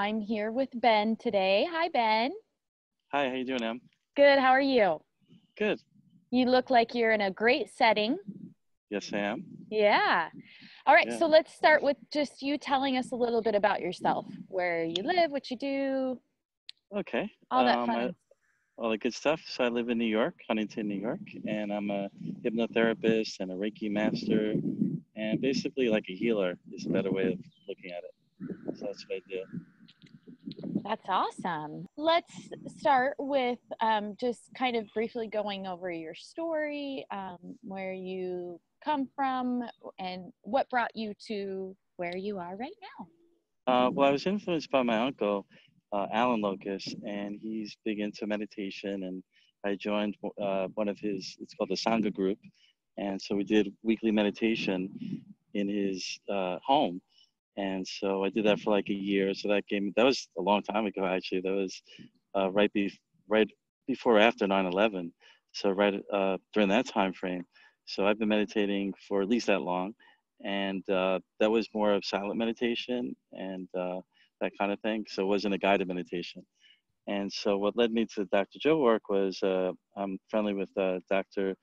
I'm here with Ben today. Hi, Ben. Hi, how you doing, Em? Good. How are you? Good. You look like you're in a great setting. Yes, I am. Yeah. All right. Yeah. So let's start with just you telling us a little bit about yourself, where you live, what you do, Okay. all that fun. All the good stuff. So I live in New York, Huntington, New York, and I'm a hypnotherapist and a Reiki master, and basically like a healer is a better way of looking at it. So that's what I do. That's awesome. Let's start with just kind of briefly going over your story, where you come from, and what brought you to where you are right now. Well, I was influenced by my uncle, Alan Locust, and he's big into meditation, and I joined one of his, it's called the Sangha group, and so we did weekly meditation in his home. And so I did that for like a year. So that was a long time ago, actually. That was right before or after 9/11. So right during that time frame. So I've been meditating for at least that long. And that was more of silent meditation and that kind of thing. So it wasn't a guided meditation. And so what led me to Dr. Joe work was I'm friendly with Dr.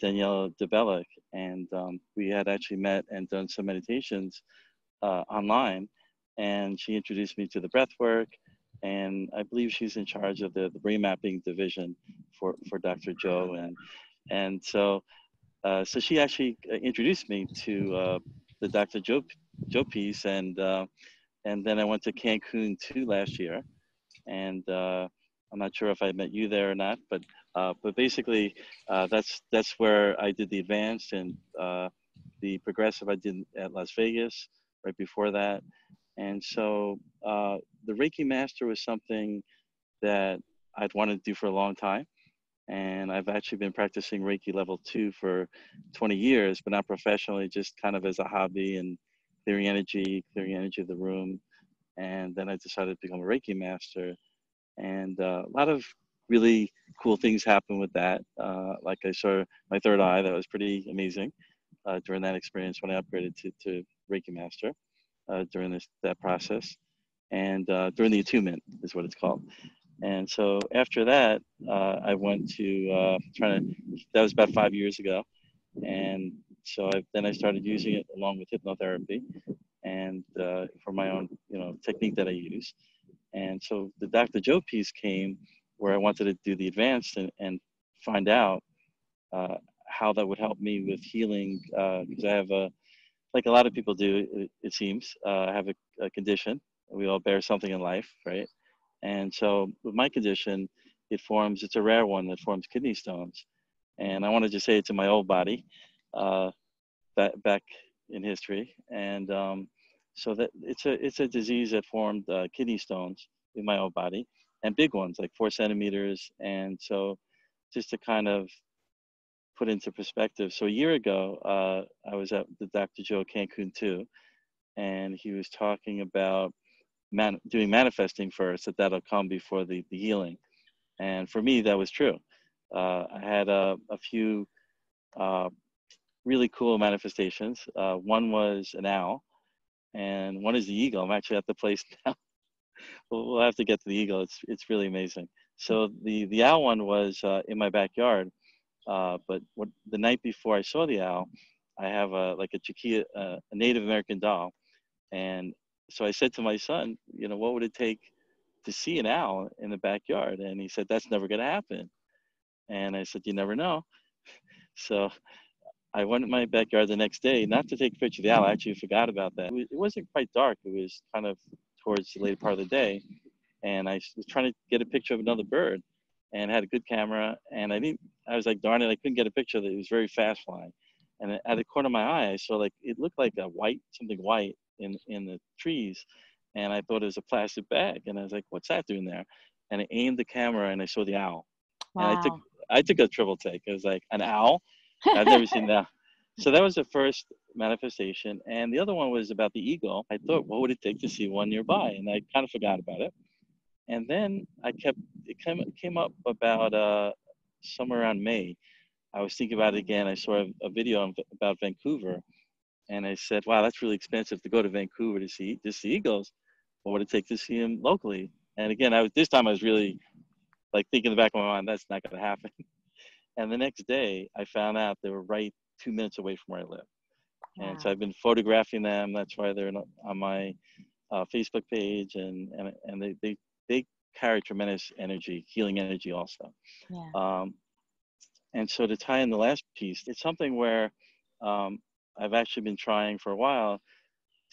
Danielle DeBellic. And we had actually met and done some meditations online, and she introduced me to the breath work, and I believe she's in charge of the brain mapping division for Dr. Joe, and so she actually introduced me to the Dr. Joe piece, and then I went to Cancun too last year, and I'm not sure if I met you there or not, but basically that's where I did the advanced and the progressive I did at Las Vegas right before that. And so the Reiki Master was something that I'd wanted to do for a long time. And I've actually been practicing Reiki level 2 for 20 years, but not professionally, just kind of as a hobby and clearing energy of the room. And then I decided to become a Reiki Master. And a lot of really cool things happened with that. Like I saw my third eye, that was pretty amazing during that experience when I upgraded to Reiki Master during that process. And during the attunement is what it's called. And so after that, I went to that was about 5 years ago. And so then I started using it along with hypnotherapy and for my own, technique that I use. And so the Dr. Joe piece came where I wanted to do the advanced and find out how that would help me with healing because I have like a lot of people do, it seems, I have a condition. We all bear something in life, right? And so with my condition, it's a rare one that forms kidney stones. And I wanted to say it's in my old body back in history. And so that it's a disease that formed kidney stones in my old body and big ones, like 4 centimeters. And so just to kind of put into perspective. So a year ago, I was at the Dr. Joe Cancun too, and he was talking about doing manifesting first, that'll come before the healing. And for me, that was true. I had a few really cool manifestations. One was an owl, and one is the eagle. I'm actually at the place now. We'll have to get to the eagle. It's really amazing. So the owl one was in my backyard. But the night before I saw the owl, I have a chiquilla, a Native American doll, and so I said to my son, what would it take to see an owl in the backyard? And he said, that's never going to happen. And I said, you never know. So I went in my backyard the next day, not to take a picture of the owl. I actually forgot about that. It wasn't quite dark. It was kind of towards the later part of the day. And I was trying to get a picture of another bird and had a good camera. And I was like, darn it, I couldn't get a picture of it. It was very fast flying. And at the corner of my eye, I saw it looked like something white in the trees. And I thought it was a plastic bag. And I was like, what's that doing there? And I aimed the camera and I saw the owl. Wow. And I took a triple take. It was like, an owl? I've never seen that. So that was the first manifestation. And the other one was about the eagle. I thought, what would it take to see one nearby? And I kind of forgot about it. And then it came up about somewhere around May. I was thinking about it again. I saw a video about Vancouver. And I said, wow, that's really expensive to go to Vancouver to see eagles. what would it take to see him locally? And again, this time I was really like thinking in the back of my mind, that's not going to happen. And the next day, I found out they were right 2 minutes away from where I live. And so Wow. I've been photographing them. That's why they're on my Facebook page, and they carry tremendous energy, healing energy also. Yeah. Um, and so to tie in the last piece, it's something where um, I've actually been trying for a while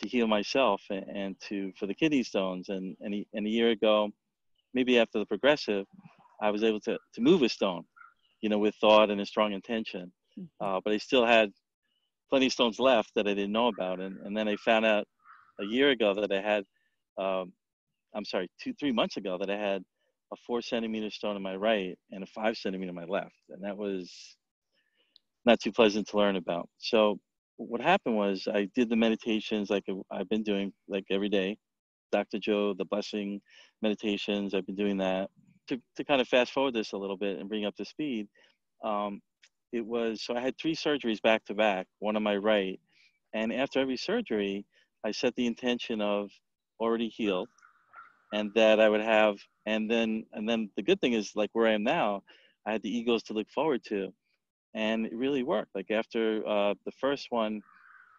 to heal myself and to for the kidney stones. And a year ago, maybe after the progressive, I was able to move a stone, with thought and a strong intention. Mhm. But I still had plenty of stones left that I didn't know about. And then I found out a year ago that I had, um, I'm sorry, 3 months ago that I had a 4 centimeter stone in my right and a 5 centimeter in my left. And that was not too pleasant to learn about. So what happened was I did the meditations like I've been doing like every day. Dr. Joe, the blessing meditations, I've been doing that. To kind of fast forward this a little bit and bring up to speed, um, it was so I had 3 surgeries back to back, one on my right. And after every surgery, I set the intention of already healed and that I would have, and then the good thing is like where I am now, I had the egos to look forward to. And it really worked. Like after the first one,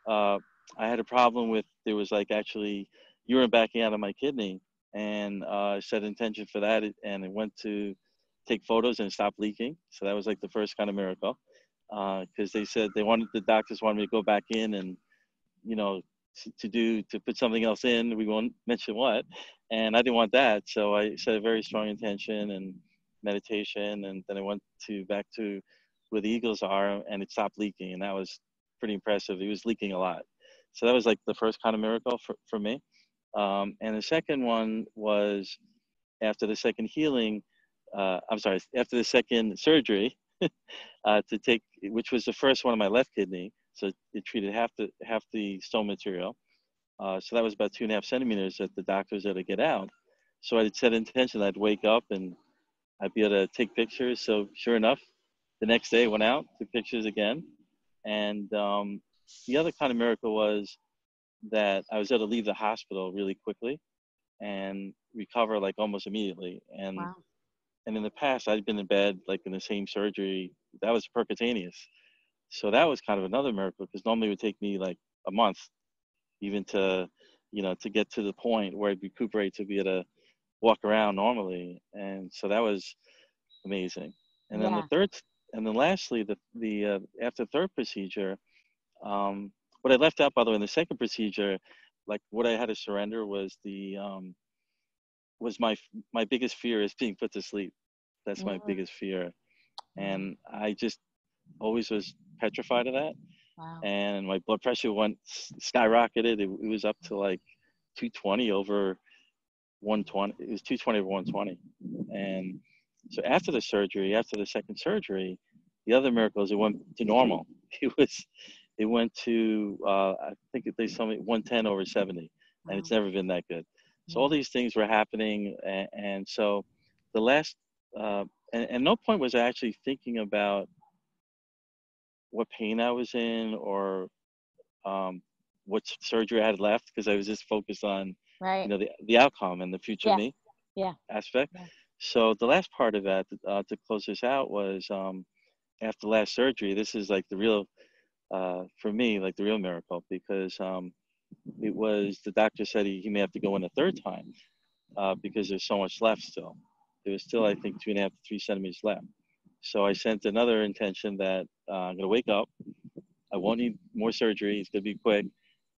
uh, I had a problem with there was like actually urine backing out of my kidney, and I set intention for that, and it went to take photos and it stopped leaking. So that was like the first kind of miracle, because they said the doctors wanted me to go back in and you know to put something else in. We won't mention what, and I didn't want that, so I set a very strong intention and meditation, and then I went to back to where the eagles are, and it stopped leaking, and that was pretty impressive. It was leaking a lot, so that was like the first kind of miracle for me. And the second one was after the second healing. I'm sorry, after the second surgery, to take, which was the first one on my left kidney. So it treated half the stone material. So that was about 2.5 centimeters that the doctors had to get out. So I set intention I'd wake up and I'd be able to take pictures. So sure enough, the next day I went out, took pictures again. And the other kind of miracle was that I was able to leave the hospital really quickly and recover like almost immediately. And Wow. and in the past, I'd been in bed like in the same surgery. That was percutaneous. So that was kind of another miracle because normally it would take me like a month even to get to the point where I'd recuperate to be able to walk around normally. And so that was amazing. And then the Yeah. third, and then lastly, the after the third procedure, what I left out by the way in the second procedure, like what I had to surrender was my biggest fear is being put to sleep. That's my Mm, biggest fear, yeah. and I just always was petrified of that. Wow. And my blood pressure went skyrocketed. It was up to like 220 over 120. It was 220 over 120. And so after the surgery, after the second surgery, the other miracle is it went to normal. It went to I think they told me 110 over 70, and Wow. it's never been that good. So all Yeah. these things were happening, and so the last and no point was I actually thinking about what pain I was in or um, what surgery I had left because I was just focused on, Right. the outcome and the future Yeah. me Yeah. aspect. Yeah. So the last part of that to close this out was after the last surgery. This is like the real, for me, like the real miracle because it was the doctor said he may have to go in a third time because there's so much left still. There was still, I think, 2.5 to 3 centimeters left. So I sent another intention that I'm going to wake up. I won't need more surgery. It's going to be quick,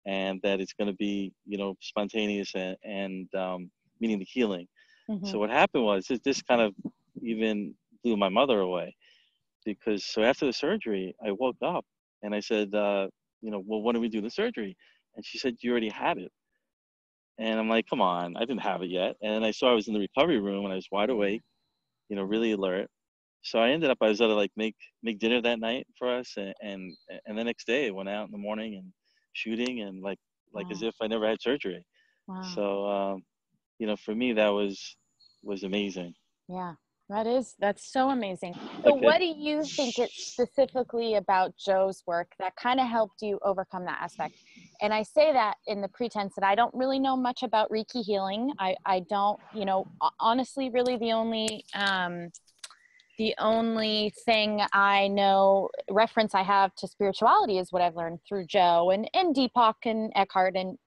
and that it's going to be, spontaneous and meaning the healing. Hmm. So what happened was this kind of even blew my mother away because so after the surgery, I woke up and I said, well, when do we do the surgery? And she said, you already had it. And I'm like, come on, I didn't have it yet. And I saw I was in the recovery room and I was wide Yeah. awake, really alert. So I was able to like make dinner that night for us, and the next day I went out in the morning and shooting and like as Wow. if I never had surgery. Wow. So for me that was amazing. Yeah. That's so amazing. So Okay. what do you think it's specifically about Joe's work that kind of helped you overcome that aspect? And I say that in the pretense that I don't really know much about Reiki healing. I don't, honestly, really the only thing I know, reference I have to spirituality is what I've learned through Joe and Deepak and Eckhart and,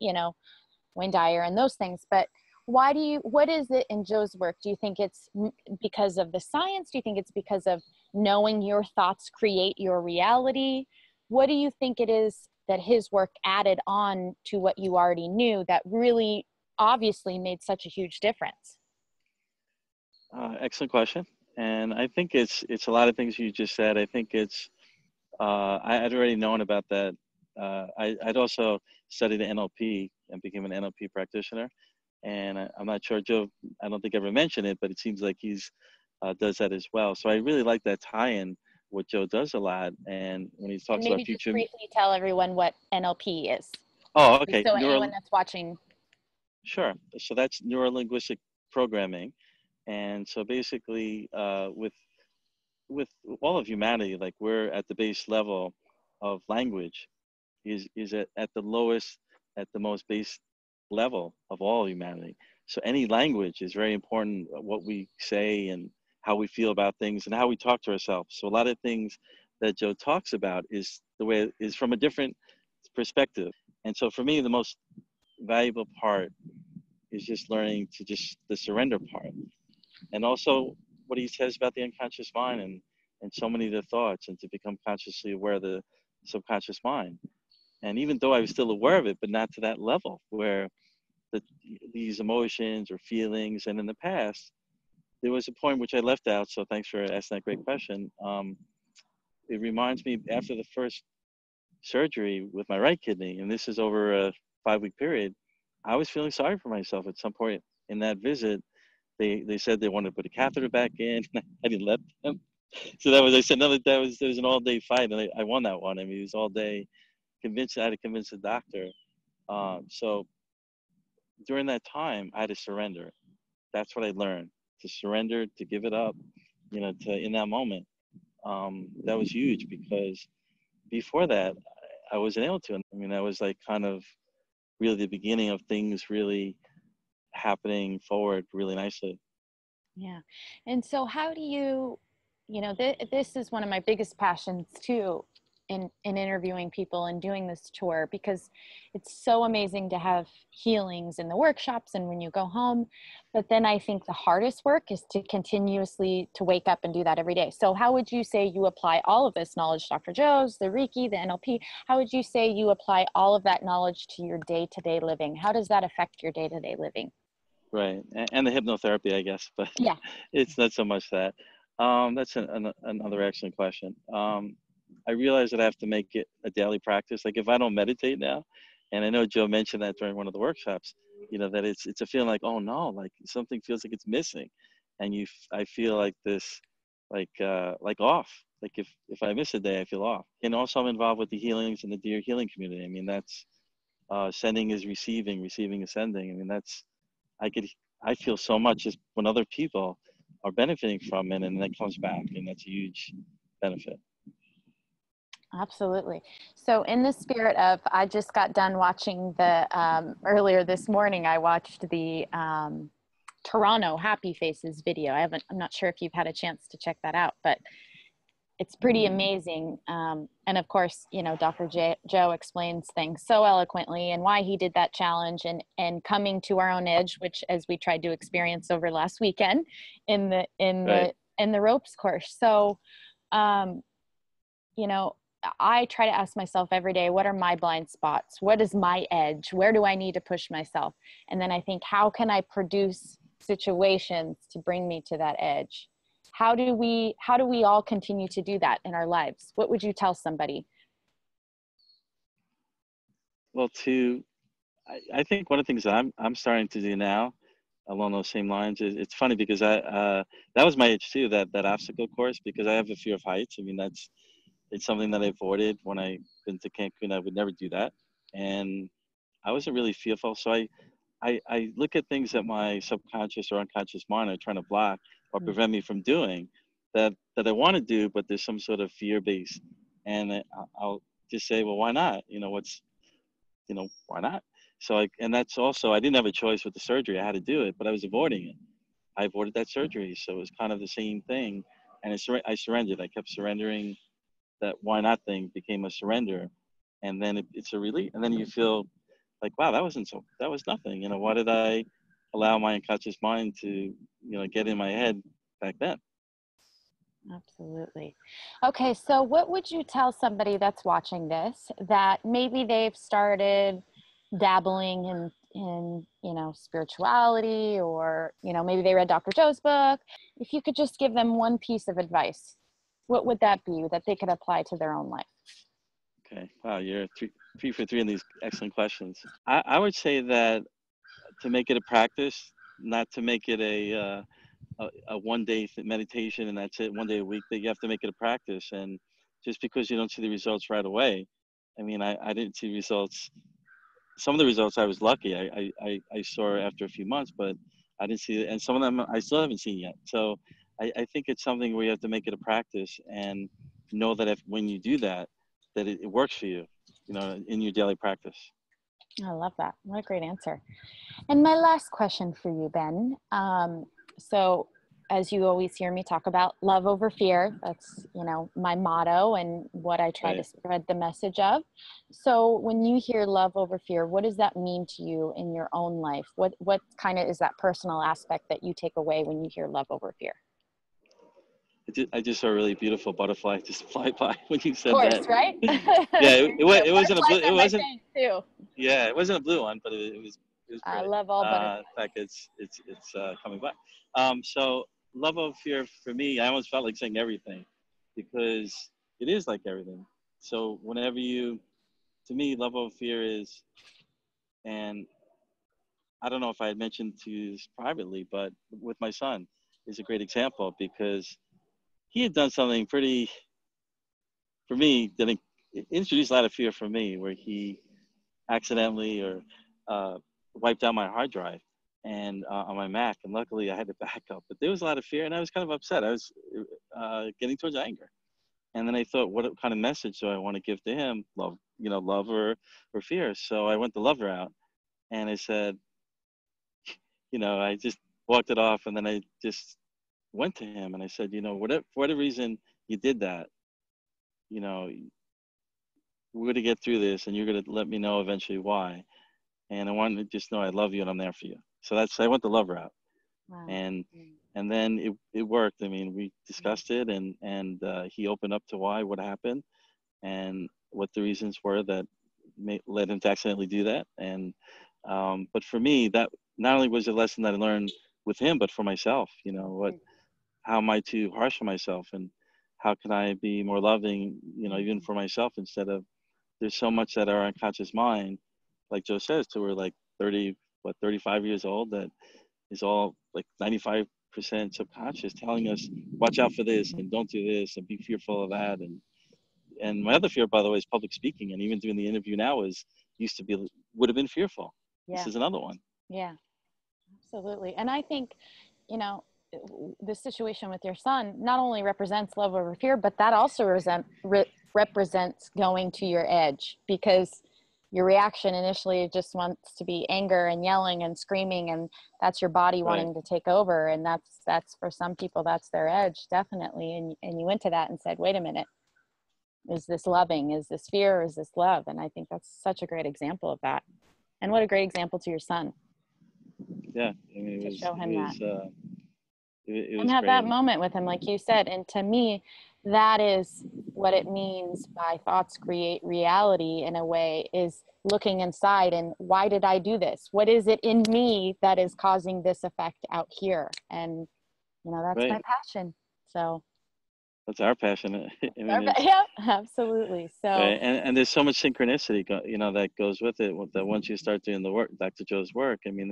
Wayne Dyer and those things. But what is it in Joe's work? Do you think it's because of the science? Do you think it's because of knowing your thoughts create your reality? What do you think it is that his work added on to what you already knew that really obviously made such a huge difference? Excellent question. And I think it's a lot of things you just said. I think it's I'd already known about that. I'd also studied NLP and became an NLP practitioner. And I'm not sure, Joe, I don't think I ever mentioned it, but it seems like he's does that as well. So I really like that tie-in, what Joe does a lot. And when he And talks about maybe just future, briefly tell everyone what NLP is. oh, Just okay, so anyone that's watching. sure. So that's neuro-linguistic programming. And so basically, with all of humanity, like we're at the base level of language, is at the lowest, at the most base level of all humanity. So any language is very important, what we say and how we feel about things and how we talk to ourselves. So a lot of things that Joe talks about is from a different perspective. And so for me, the most valuable part is just learning to just the surrender part. And also what he says about the unconscious mind and so many of the thoughts, and to become consciously aware of the subconscious mind. And even though I was still aware of it, but not to that level where the, these emotions or feelings, and in the past, there was a point which I left out. So thanks for asking that great question. It reminds me after the first surgery with my right kidney, and this is over a 5-week period, I was feeling sorry for myself at some point in that visit. They said they wanted to put a catheter back in. I didn't let them. So that was, I said, no, there was an all day fight, and I won that one. I mean, it was all day. I had to convince the doctor. So during that time, I had to surrender. That's what I learned, to surrender, to give it up, in that moment. That was huge because before that, I wasn't able to. I mean, that was like kind of really the beginning of things really happening forward really nicely. Yeah. And so how do you, this is one of my biggest passions too in interviewing people and doing this tour, because it's so amazing to have healings in the workshops and when you go home. But then I think the hardest work is to continuously to wake up and do that every day. So how would you say you apply all of this knowledge, Dr. Joe's, the Reiki, the NLP, how would you say you apply all of that knowledge to your day-to-day living? How does that affect your day-to-day living? Right. And the hypnotherapy, I guess, but Yeah. it's not so much that. That's another excellent question. I realize that I have to make it a daily practice. Like if I don't meditate now, and I know Joe mentioned that during one of the workshops, that it's a feeling like, oh no, like something feels like it's missing, and I feel like this, like off. Like if I miss a day, I feel off. And also I'm involved with the healings and the Dear Healing community. I mean, that's sending is receiving, receiving is sending. I mean, I could I feel so much just when other people are benefiting from it, and that comes back, and that's a huge benefit. Absolutely. So, in the spirit of, I just got done watching earlier this morning, I watched the Toronto Happy Faces video. I'm not sure if you've had a chance to check that out, but it's pretty amazing. And of course, Dr. Joe explains things so eloquently and why he did that challenge and coming to our own edge, which as we tried to experience over last weekend in Right. the ropes course. So, um, I try to ask myself every day, what are my blind spots? What is my edge? Where do I need to push myself? And then I think, how can I produce situations to bring me to that edge? How do we all continue to do that in our lives? What would you tell somebody? Well, I think one of the things that I'm starting to do now, along those same lines, is it's funny because that was my age too, that obstacle course, because I have a fear of heights. I mean, it's something that I avoided when I been to Cancun. I would never do that, and I wasn't really fearful. So I look at things that my subconscious or unconscious mind are trying to block. or prevent me from doing that I want to do, but there's some sort of fear base. And I'll just say, well, why not? Why not? And that's also, I didn't have a choice with the surgery. I had to do it, but I was avoiding it. I avoided that surgery. So it was kind of the same thing. And I surrendered. I kept surrendering. That why not thing became a surrender. And then it's a relief. And then you feel like, wow, that was nothing. Why did I allow my unconscious mind to, get in my head back then? Absolutely. Okay, so what would you tell somebody that's watching this that maybe they've started dabbling in spirituality, or maybe they read Dr. Joe's book? If you could just give them one piece of advice, what would that be that they could apply to their own life? Okay. Wow, you're three for three in these excellent questions. I would say that to make it a practice, not to make it a one-day meditation and that's it, one day a week, that you have to make it a practice. And just because you don't see the results right away, I mean, I didn't see results. Some of the results I was lucky. I saw after a few months, but I didn't see it. And some of them I still haven't seen yet. So I think it's something where you have to make it a practice and know that when you do that, that it works for you, in your daily practice. I love that. What a great answer. And my last question for you, Ben. So as you always hear me talk about love over fear, that's, my motto and what I try to spread the message of. So when you hear love over fear, what does that mean to you in your own life? What kind of is that personal aspect that you take away when you hear love over fear? I just saw a really beautiful butterfly just fly by when you said of course, that. Right? Yeah, it wasn't a blue. It wasn't. Too. Yeah, it wasn't a blue one, but it was great. I love all butterflies. In fact, it's coming by. So love of fear for me, I almost felt like saying everything, because it is like everything. So to me, love of fear is, and I don't know if I had mentioned to you this privately, but with my son is a great example, because he had done something pretty, for me, that introduced a lot of fear for me, where he accidentally or wiped out my hard drive and on my Mac, and luckily I had to back up. But there was a lot of fear, and I was kind of upset. I was getting towards anger, and then I thought, what kind of message do I want to give to him? Love or fear. So I went the love route, and I said, I just walked it off, and then I just went to him and I said, for whatever reason you did that, we're going to get through this, and you're going to let me know eventually why. And I want to just know I love you and I'm there for you. So I went the love route. Wow. And then it worked. I mean, we discussed it, and he opened up to what happened and what the reasons were that led him to accidentally do that. And but for me, that not only was a lesson that I learned with him, but for myself, how am I too harsh on myself, and how can I be more loving, even for myself, instead of, there's so much that our unconscious mind, like Joe says, till we're like 35 years old, that is all like 95% subconscious, telling us, watch out for this and don't do this and be fearful of that. And my other fear, by the way, is public speaking. And even doing the interview now would have been fearful. Yeah. This is another one. Yeah, absolutely. And I think, the situation with your son not only represents love over fear, but that also represents going to your edge, because your reaction initially just wants to be anger and yelling and screaming, and that's your body wanting to take over. And that's for some people, that's their edge, definitely. And you went to that and said, wait a minute, is this loving? Is this fear? Or is this love? And I think that's such a great example of that. And what a great example to your son. Yeah, I mean, to show him that. It was and have great. That moment with him, like you said. And to me, that is what it means by thoughts create reality, in a way, is looking inside and, why did I do this? What is it in me that is causing this effect out here? And that's my passion. So that's our passion. Yeah, absolutely. So and there's so much synchronicity that goes with it, that once you start doing the work, Dr. Joe's work, I mean,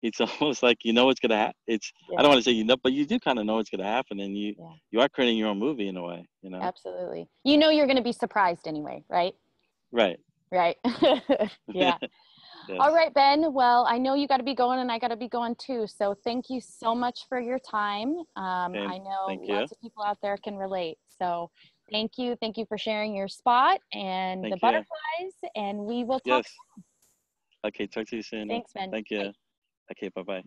it's almost like what's gonna happen. I don't want to say but you do kind of know what's gonna happen, and you are creating your own movie in a way. Absolutely. You're going to be surprised anyway, right? Right. Yeah. Yes. All right, Ben. Well, I know you got to be going and I got to be going too. So thank you so much for your time. I know Thank you. lots of people out there can relate. So thank you. Thank you for sharing your spot and the Thank you. butterflies. And we will talk. Yes. Okay, talk to you soon. Thanks, Ben. Thank Bye. you. Okay, bye-bye.